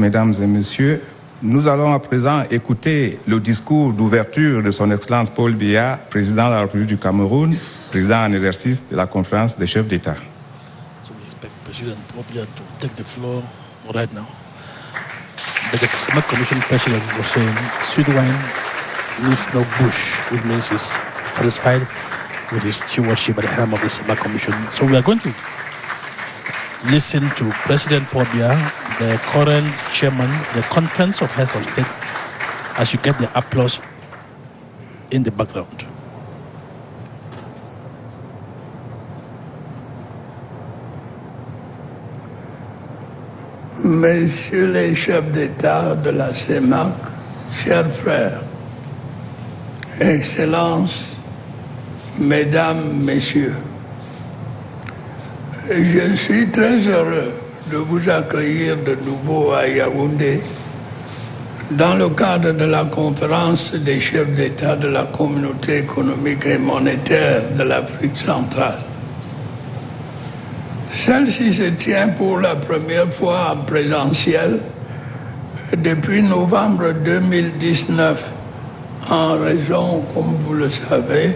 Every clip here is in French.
mesdames et messieurs, nous allons à présent écouter le discours d'ouverture de son Excellence Paul Biya, président de la République du Cameroun, président en exercice de la conférence des chefs d'État. So we expect President Paul Biya to take the floor right now. But the CEMAC Commission President was saying sweet wine needs no bush, which means he's satisfied with his stewardship at the helm of the CEMAC Commission. So we are going to listen to President Paul Biya, the current chairman, the Conference of Heads of State, as you get the applause in the background. Messieurs les chefs d'État de la CEMAC, chers frères, Excellences, Mesdames, Messieurs, je suis très heureux de vous accueillir de nouveau à Yaoundé dans le cadre de la conférence des chefs d'État de la Communauté économique et monétaire de l'Afrique centrale. Celle-ci se tient pour la première fois en présentiel depuis novembre 2019 en raison, comme vous le savez,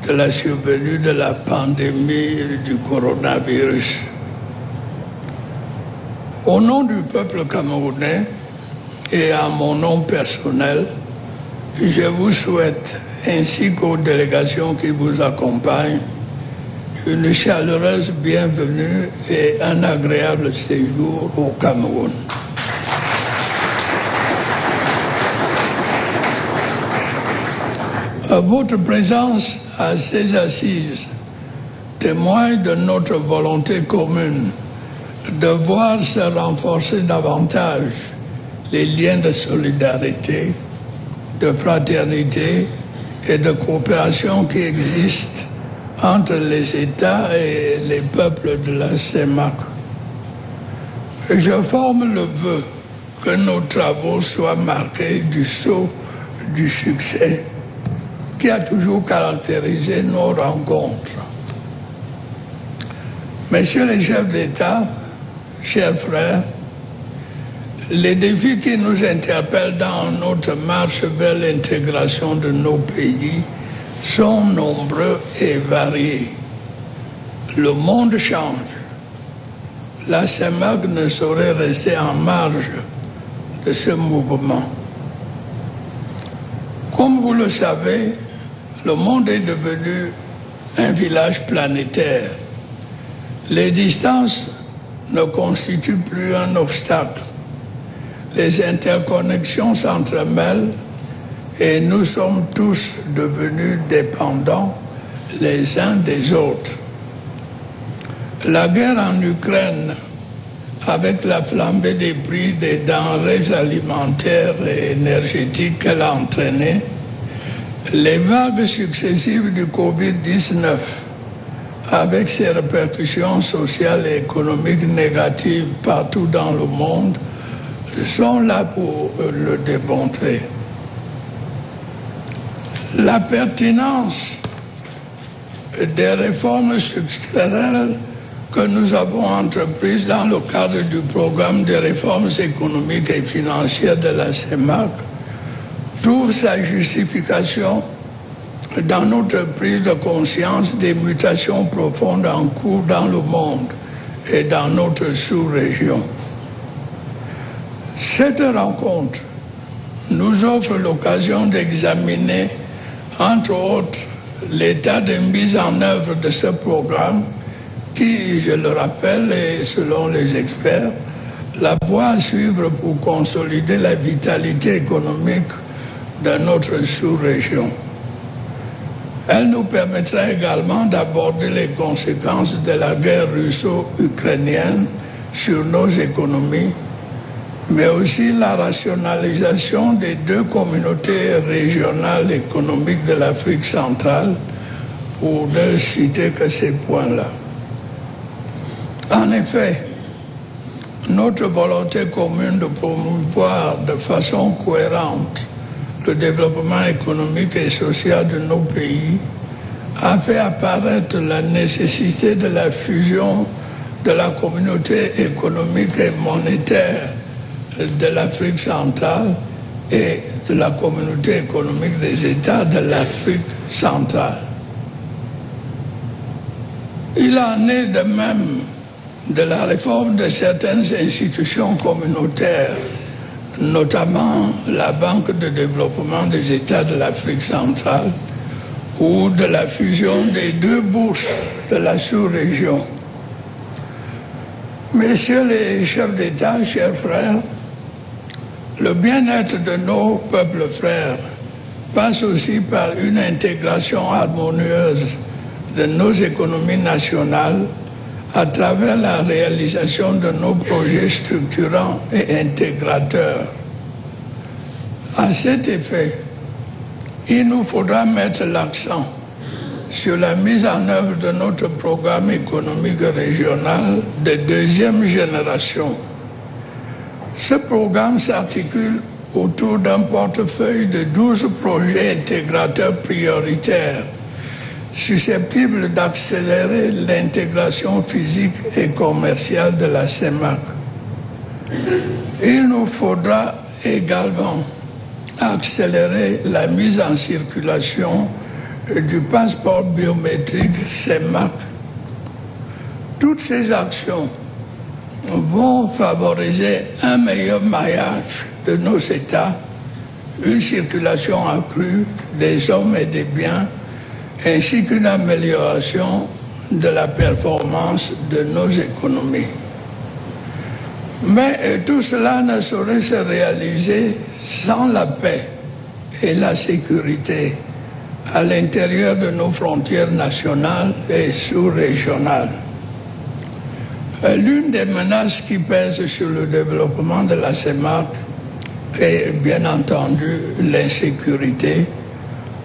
de la survenue de la pandémie du coronavirus. Au nom du peuple camerounais et à mon nom personnel, je vous souhaite, ainsi qu'aux délégations qui vous accompagnent, une chaleureuse bienvenue et un agréable séjour au Cameroun. Votre présence à ces assises témoigne de notre volonté commune de voir se renforcer davantage les liens de solidarité, de fraternité et de coopération qui existent entre les États et les peuples de la CEMAC. Je forme le vœu que nos travaux soient marqués du sceau du succès qui a toujours caractérisé nos rencontres. Messieurs les chefs d'État, chers frères, les défis qui nous interpellent dans notre marche vers l'intégration de nos pays sont nombreux et variés. Le monde change. La CEMAC ne saurait rester en marge de ce mouvement. Comme vous le savez, le monde est devenu un village planétaire. Les distances ne constituent plus un obstacle. Les interconnexions s'entremêlent et nous sommes tous devenus dépendants les uns des autres. La guerre en Ukraine, avec la flambée des prix des denrées alimentaires et énergétiques qu'elle a entraîné, les vagues successives du Covid-19, avec ses répercussions sociales et économiques négatives partout dans le monde, sont là pour le démontrer. La pertinence des réformes structurelles que nous avons entreprises dans le cadre du programme de réformes économiques et financières de la CEMAC trouve sa justification dans notre prise de conscience des mutations profondes en cours dans le monde et dans notre sous-région. Cette rencontre nous offre l'occasion d'examiner, entre autres, l'état de mise en œuvre de ce programme qui, je le rappelle, est, selon les experts, la voie à suivre pour consolider la vitalité économique de notre sous-région. Elle nous permettra également d'aborder les conséquences de la guerre russo-ukrainienne sur nos économies, mais aussi la rationalisation des deux communautés régionales économiques de l'Afrique centrale, pour ne citer que ces points-là. En effet, notre volonté commune de promouvoir de façon cohérente le développement économique et social de nos pays a fait apparaître la nécessité de la fusion de la communauté économique et monétaire de l'Afrique centrale et de la communauté économique des États de l'Afrique centrale. Il en est de même de la réforme de certaines institutions communautaires, notamment la Banque de développement des États de l'Afrique centrale ou de la fusion des deux bourses de la sous-région. Messieurs les chefs d'État, chers frères, le bien-être de nos peuples frères passe aussi par une intégration harmonieuse de nos économies nationales à travers la réalisation de nos projets structurants et intégrateurs. À cet effet, il nous faudra mettre l'accent sur la mise en œuvre de notre programme économique régional de deuxième génération. Ce programme s'articule autour d'un portefeuille de 12 projets intégrateurs prioritaires susceptibles d'accélérer l'intégration physique et commerciale de la CEMAC. Il nous faudra également accélérer la mise en circulation du passeport biométrique CEMAC. Toutes ces actions vont favoriser un meilleur maillage de nos États, une circulation accrue des hommes et des biens, ainsi qu'une amélioration de la performance de nos économies. Mais tout cela ne saurait se réaliser sans la paix et la sécurité à l'intérieur de nos frontières nationales et sous-régionales. L'une des menaces qui pèsent sur le développement de la CEMAC est bien entendu l'insécurité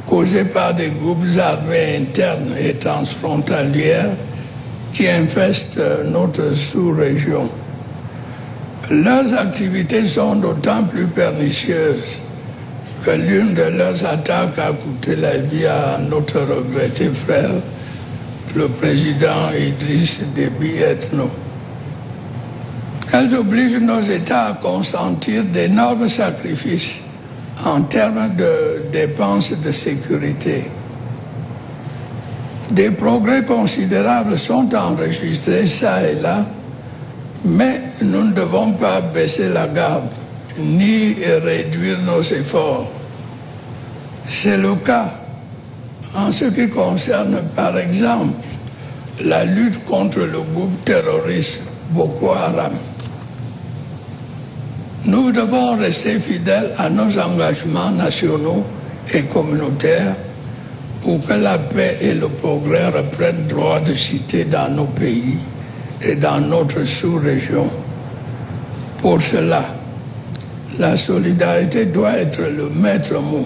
causée par des groupes armés internes et transfrontalières qui infestent notre sous-région. Leurs activités sont d'autant plus pernicieuses que l'une de leurs attaques a coûté la vie à notre regretté frère, le président Idriss Déby Itno. Elles obligent nos États à consentir d'énormes sacrifices en termes de dépenses de sécurité. Des progrès considérables sont enregistrés ça et là, mais nous ne devons pas baisser la garde ni réduire nos efforts. C'est le cas en ce qui concerne, par exemple, la lutte contre le groupe terroriste Boko Haram. Nous devons rester fidèles à nos engagements nationaux et communautaires pour que la paix et le progrès reprennent droit de cité dans nos pays et dans notre sous-région. Pour cela, la solidarité doit être le maître mot.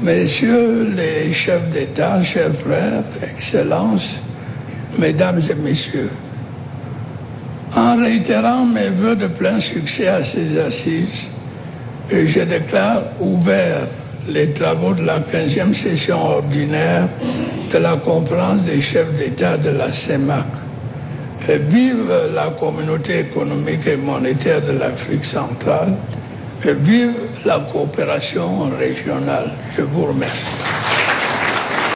Messieurs les chefs d'État, chers frères, Excellences, Mesdames et Messieurs, en réitérant mes vœux de plein succès à ces assises, je déclare ouverts les travaux de la 15e session ordinaire de la conférence des chefs d'État de la CEMAC. Vive la communauté économique et monétaire de l'Afrique centrale, vive la coopération régionale. Je vous remercie.